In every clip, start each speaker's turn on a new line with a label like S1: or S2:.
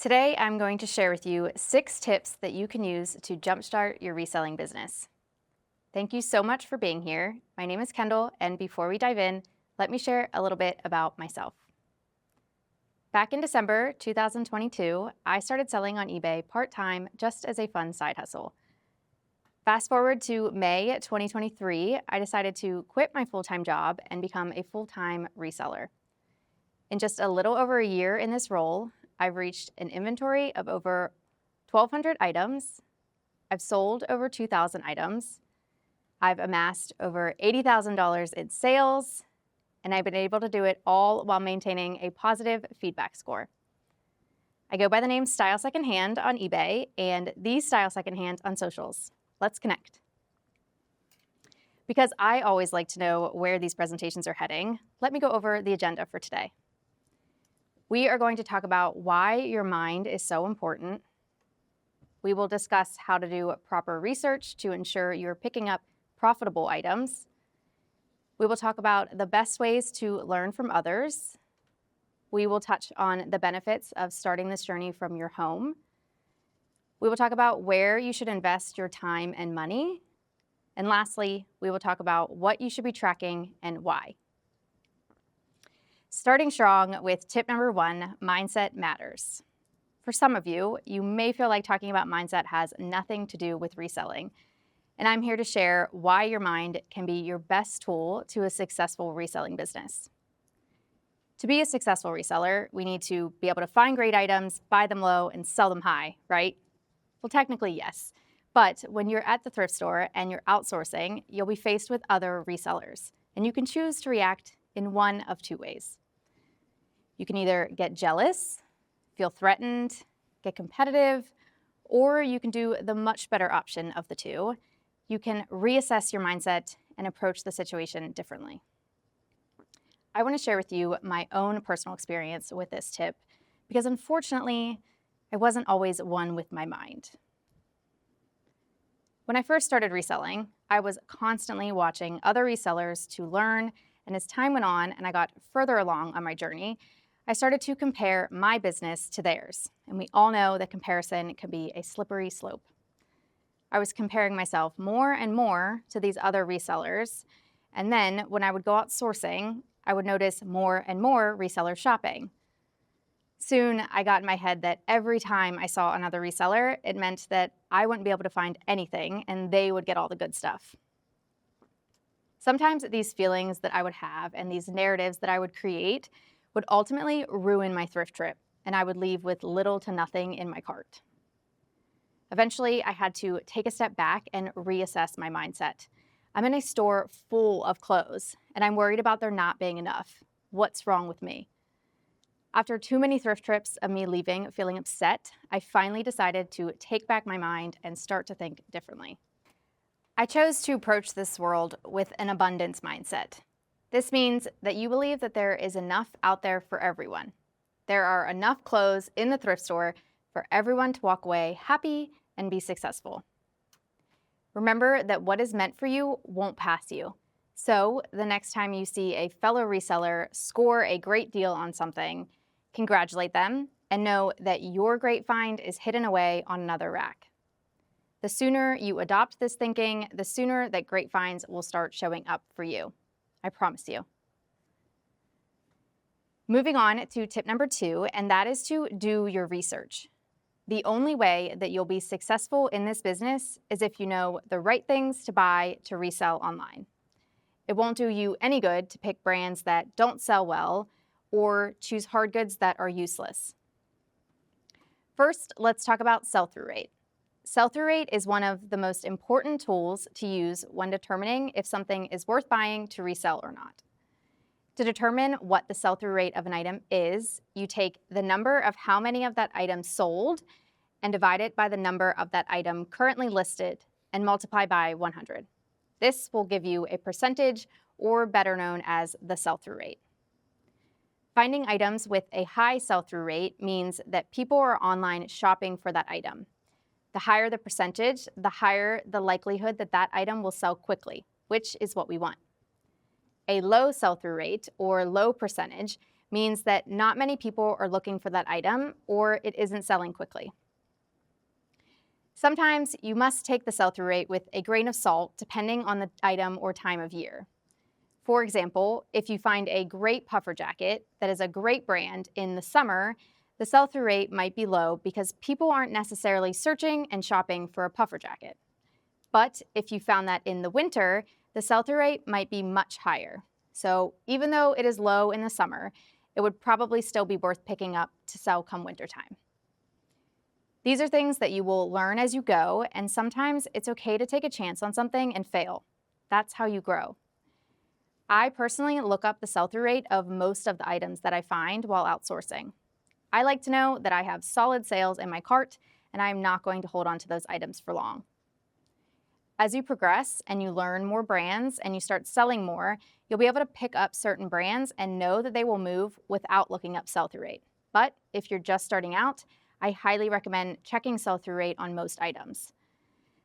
S1: Today, I'm going to share with you 6 tips that you can use to jumpstart your reselling business. Thank you so much for being here. My name is Kendall, and before we dive in, let me share a little bit about myself. Back in December 2022, I started selling on eBay part-time just as a fun side hustle. Fast forward to May 2023, I decided to quit my full-time job and become a full-time reseller. In just a little over a year in this role, I've reached an inventory of over 1,200 items. I've sold over 2,000 items. I've amassed over $80,000 in sales, and I've been able to do it all while maintaining a positive feedback score. I go by the name Style Secondhand on eBay and the Style Secondhand on socials. Let's connect. Because I always like to know where these presentations are heading, let me go over the agenda for today. We are going to talk about why your mind is so important. We will discuss how to do proper research to ensure you're picking up profitable items. We will talk about the best ways to learn from others. We will touch on the benefits of starting this journey from your home. We will talk about where you should invest your time and money. And lastly, we will talk about what you should be tracking and why. Starting strong with tip number 1, mindset matters. For some of you, you may feel like talking about mindset has nothing to do with reselling. And I'm here to share why your mind can be your best tool to a successful reselling business. To be a successful reseller, we need to be able to find great items, buy them low, and sell them high, right? Well, technically, yes. But when you're at the thrift store and you're outsourcing, you'll be faced with other resellers. And you can choose to react in one of 2 ways. You can either get jealous, feel threatened, get competitive, or you can do the much better option of the 2. You can reassess your mindset and approach the situation differently. I want to share with you my own personal experience with this tip because unfortunately, I wasn't always one with my mind. When I first started reselling, I was constantly watching other resellers to learn, and as time went on and I got further along on my journey, I started to compare my business to theirs, and we all know that comparison can be a slippery slope. I was comparing myself more and more to these other resellers, and then when I would go out sourcing, I would notice more and more resellers shopping. Soon, I got in my head that every time I saw another reseller, it meant that I wouldn't be able to find anything, and they would get all the good stuff. Sometimes these feelings that I would have and these narratives that I would create would ultimately ruin my thrift trip, and I would leave with little to nothing in my cart. Eventually, I had to take a step back and reassess my mindset. I'm in a store full of clothes, and I'm worried about there not being enough. What's wrong with me? After too many thrift trips of me leaving feeling upset, I finally decided to take back my mind and start to think differently. I chose to approach this world with an abundance mindset. This means that you believe that there is enough out there for everyone. There are enough clothes in the thrift store for everyone to walk away happy and be successful. Remember that what is meant for you won't pass you. So the next time you see a fellow reseller score a great deal on something, congratulate them and know that your great find is hidden away on another rack. The sooner you adopt this thinking, the sooner that great finds will start showing up for you. I promise you. Moving on to tip number 2, and that is to do your research. The only way that you'll be successful in this business is if you know the right things to buy to resell online. It won't do you any good to pick brands that don't sell well or choose hard goods that are useless. First, let's talk about sell-through rate. Sell-through rate is one of the most important tools to use when determining if something is worth buying to resell or not. To determine what the sell-through rate of an item is, you take the number of how many of that item sold and divide it by the number of that item currently listed and multiply by 100. This will give you a percentage, or better known as the sell-through rate. Finding items with a high sell-through rate means that people are online shopping for that item. The higher the percentage, the higher the likelihood that that item will sell quickly, which is what we want. A low sell-through rate, or low percentage, means that not many people are looking for that item or it isn't selling quickly. Sometimes you must take the sell-through rate with a grain of salt depending on the item or time of year. For example, if you find a great puffer jacket that is a great brand in the summer, the sell-through rate might be low because people aren't necessarily searching and shopping for a puffer jacket. But if you found that in the winter, the sell-through rate might be much higher. So even though it is low in the summer, it would probably still be worth picking up to sell come wintertime. These are things that you will learn as you go, and sometimes it's okay to take a chance on something and fail. That's how you grow. I personally look up the sell-through rate of most of the items that I find while outsourcing. I like to know that I have solid sales in my cart and I'm not going to hold on to those items for long. As you progress and you learn more brands and you start selling more, you'll be able to pick up certain brands and know that they will move without looking up sell-through rate. But if you're just starting out, I highly recommend checking sell-through rate on most items.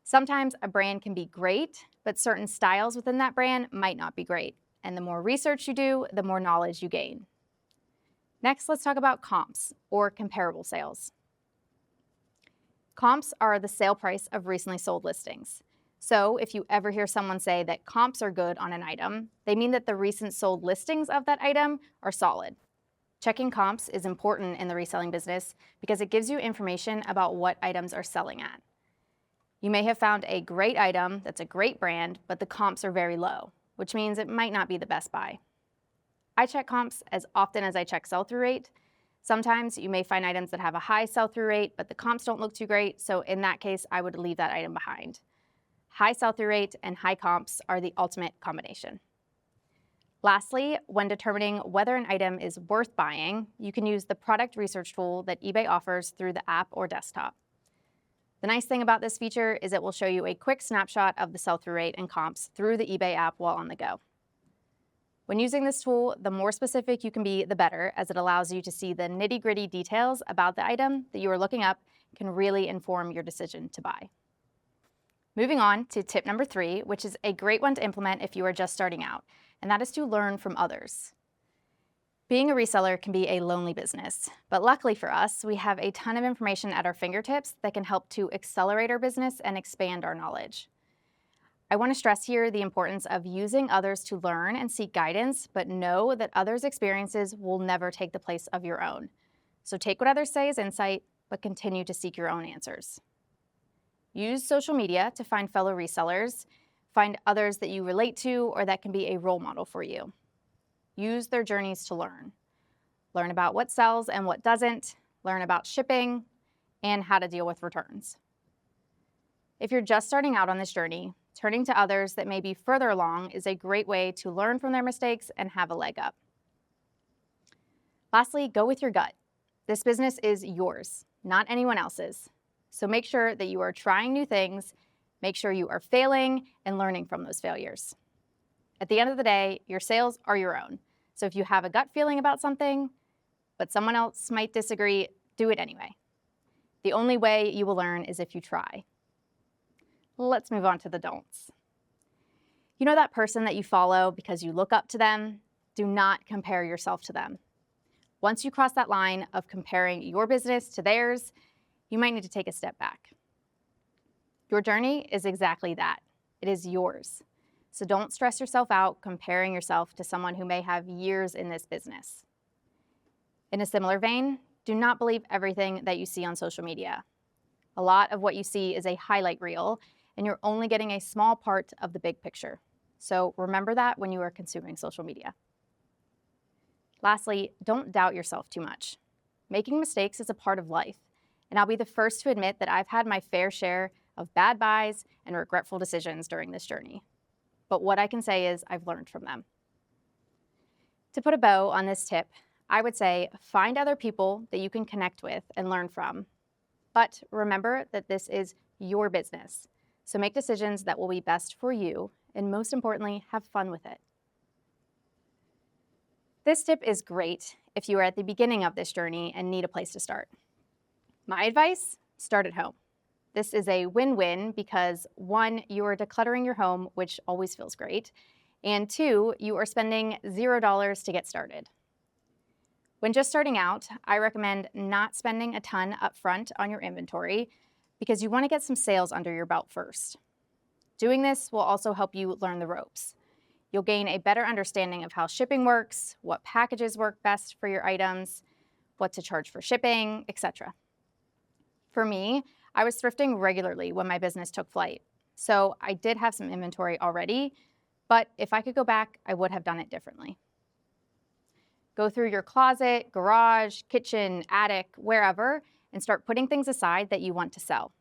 S1: Sometimes a brand can be great, but certain styles within that brand might not be great. And the more research you do, the more knowledge you gain. Next, let's talk about comps, or comparable sales. Comps are the sale price of recently sold listings. So if you ever hear someone say that comps are good on an item, they mean that the recent sold listings of that item are solid. Checking comps is important in the reselling business because it gives you information about what items are selling at. You may have found a great item that's a great brand, but the comps are very low, which means it might not be the best buy. I check comps as often as I check sell-through rate. Sometimes you may find items that have a high sell-through rate, but the comps don't look too great, so in that case, I would leave that item behind. High sell-through rate and high comps are the ultimate combination. Lastly, when determining whether an item is worth buying, you can use the product research tool that eBay offers through the app or desktop. The nice thing about this feature is it will show you a quick snapshot of the sell-through rate and comps through the eBay app while on the go. When using this tool, the more specific you can be, the better, as it allows you to see the nitty-gritty details about the item that you are looking up can really inform your decision to buy. Moving on to tip number 3, which is a great one to implement if you are just starting out, and that is to learn from others. Being a reseller can be a lonely business, but luckily for us, we have a ton of information at our fingertips that can help to accelerate our business and expand our knowledge. I want to stress here the importance of using others to learn and seek guidance, but know that others' experiences will never take the place of your own. So take what others say as insight, but continue to seek your own answers. Use social media to find fellow resellers, find others that you relate to or that can be a role model for you. Use their journeys to learn. Learn about what sells and what doesn't, learn about shipping, and how to deal with returns. If you're just starting out on this journey, turning to others that may be further along is a great way to learn from their mistakes and have a leg up. Lastly, go with your gut. This business is yours, not anyone else's. So make sure that you are trying new things, make sure you are failing and learning from those failures. At the end of the day, your sales are your own. So if you have a gut feeling about something, but someone else might disagree, do it anyway. The only way you will learn is if you try. Let's move on to the don'ts. You know that person that you follow because you look up to them? Do not compare yourself to them. Once you cross that line of comparing your business to theirs, you might need to take a step back. Your journey is exactly that. It is yours. So don't stress yourself out comparing yourself to someone who may have years in this business. In a similar vein, do not believe everything that you see on social media. A lot of what you see is a highlight reel, and you're only getting a small part of the big picture. So remember that when you are consuming social media. Lastly, don't doubt yourself too much. Making mistakes is a part of life, and I'll be the first to admit that I've had my fair share of bad buys and regretful decisions during this journey. But what I can say is I've learned from them. To put a bow on this tip, I would say find other people that you can connect with and learn from. But remember that this is your business. So make decisions that will be best for you, and most importantly, have fun with it. This tip is great if you are at the beginning of this journey and need a place to start. My advice, start at home. This is a win-win because 1, you are decluttering your home, which always feels great, and 2, you are spending $0 to get started. When just starting out, I recommend not spending a ton upfront on your inventory because you want to get some sales under your belt first. Doing this will also help you learn the ropes. You'll gain a better understanding of how shipping works, what packages work best for your items, what to charge for shipping, etc. For me, I was thrifting regularly when my business took flight, so I did have some inventory already, but if I could go back, I would have done it differently. Go through your closet, garage, kitchen, attic, wherever, and start putting things aside that you want to sell.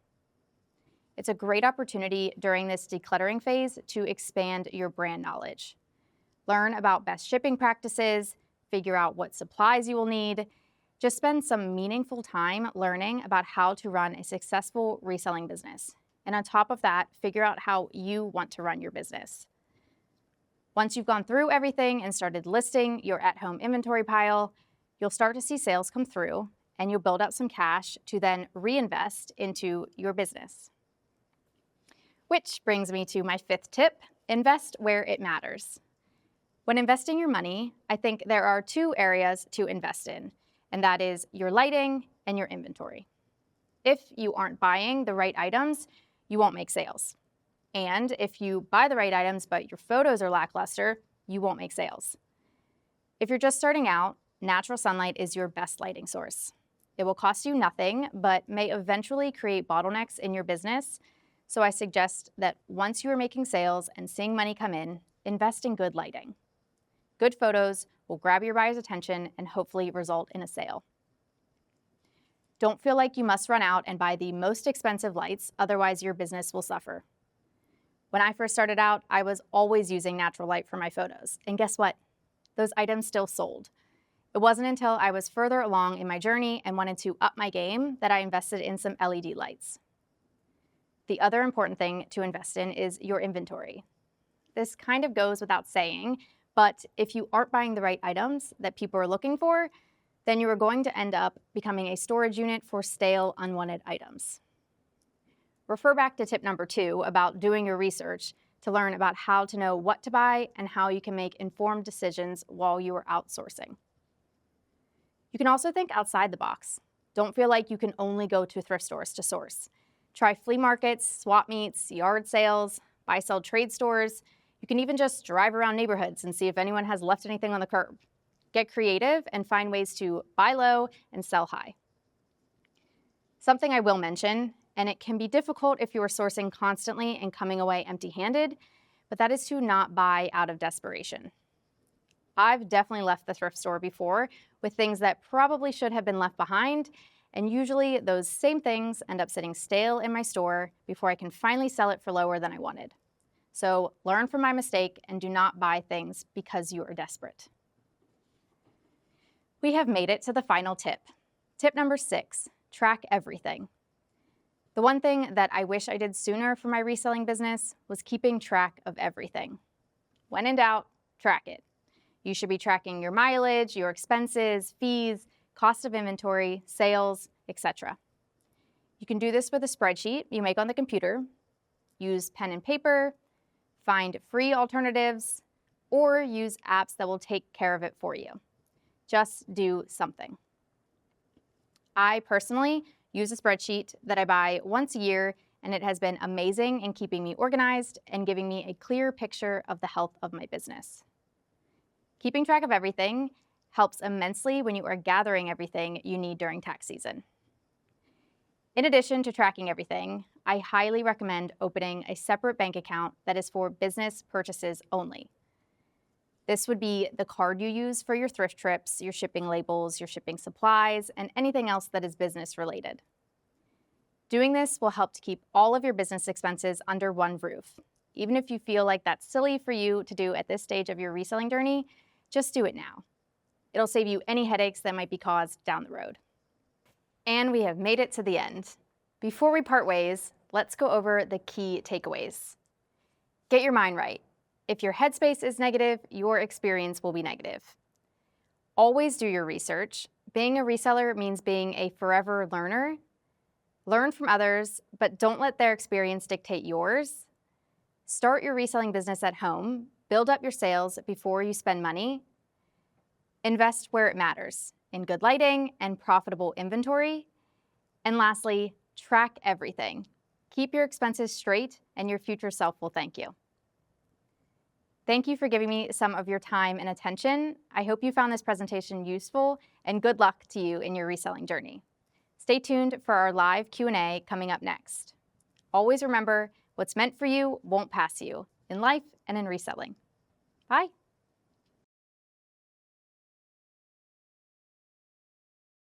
S1: It's a great opportunity during this decluttering phase to expand your brand knowledge. Learn about best shipping practices, figure out what supplies you will need. Just spend some meaningful time learning about how to run a successful reselling business. And on top of that, figure out how you want to run your business. Once you've gone through everything and started listing your at-home inventory pile, you'll start to see sales come through and you'll build up some cash to then reinvest into your business. Which brings me to my fifth tip: invest where it matters. When investing your money, I think there are two areas to invest in, and that is your lighting and your inventory. If you aren't buying the right items, you won't make sales. And if you buy the right items but your photos are lackluster, you won't make sales. If you're just starting out, natural sunlight is your best lighting source. It will cost you nothing, but may eventually create bottlenecks in your business. So I suggest that once you are making sales and seeing money come in, invest in good lighting. Good photos will grab your buyer's attention and hopefully result in a sale. Don't feel like you must run out and buy the most expensive lights, otherwise your business will suffer. When I first started out, I was always using natural light for my photos. And guess what? Those items still sold. It wasn't until I was further along in my journey and wanted to up my game that I invested in some LED lights. The other important thing to invest in is your inventory. This kind of goes without saying, but if you aren't buying the right items that people are looking for, then you are going to end up becoming a storage unit for stale, unwanted items. Refer back to tip number 2 about doing your research to learn about how to know what to buy and how you can make informed decisions while you are outsourcing. You can also think outside the box. Don't feel like you can only go to thrift stores to source. Try flea markets, swap meets, yard sales, buy-sell trade stores. You can even just drive around neighborhoods and see if anyone has left anything on the curb. Get creative and find ways to buy low and sell high. Something I will mention, and it can be difficult if you are sourcing constantly and coming away empty-handed, but that is to not buy out of desperation. I've definitely left the thrift store before with things that probably should have been left behind, and usually those same things end up sitting stale in my store before I can finally sell it for lower than I wanted. So learn from my mistake and do not buy things because you are desperate. We have made it to the final tip. Tip number 6, track everything. The one thing that I wish I did sooner for my reselling business was keeping track of everything. When in doubt, track it. You should be tracking your mileage, your expenses, fees, cost of inventory, sales, etc. You can do this with a spreadsheet you make on the computer, use pen and paper, find free alternatives, or use apps that will take care of it for you. Just do something. I personally use a spreadsheet that I buy once a year, and it has been amazing in keeping me organized and giving me a clear picture of the health of my business. Keeping track of everything helps immensely when you are gathering everything you need during tax season. In addition to tracking everything, I highly recommend opening a separate bank account that is for business purchases only. This would be the card you use for your thrift trips, your shipping labels, your shipping supplies, and anything else that is business related. Doing this will help to keep all of your business expenses under one roof. Even if you feel like that's silly for you to do at this stage of your reselling journey, just do it now. It'll save you any headaches that might be caused down the road. And we have made it to the end. Before we part ways, let's go over the key takeaways. Get your mind right. If your headspace is negative, your experience will be negative. Always do your research. Being a reseller means being a forever learner. Learn from others, but don't let their experience dictate yours. Start your reselling business at home. Build up your sales before you spend money. Invest where it matters. in good lighting and profitable inventory. And lastly, track everything. Keep your expenses straight and your future self will thank you. Thank you for giving me some of your time and attention. I hope you found this presentation useful, and good luck to you in your reselling journey. Stay tuned for our live Q&A coming up next. Always remember, what's meant for you won't pass you in life and in reselling. Bye.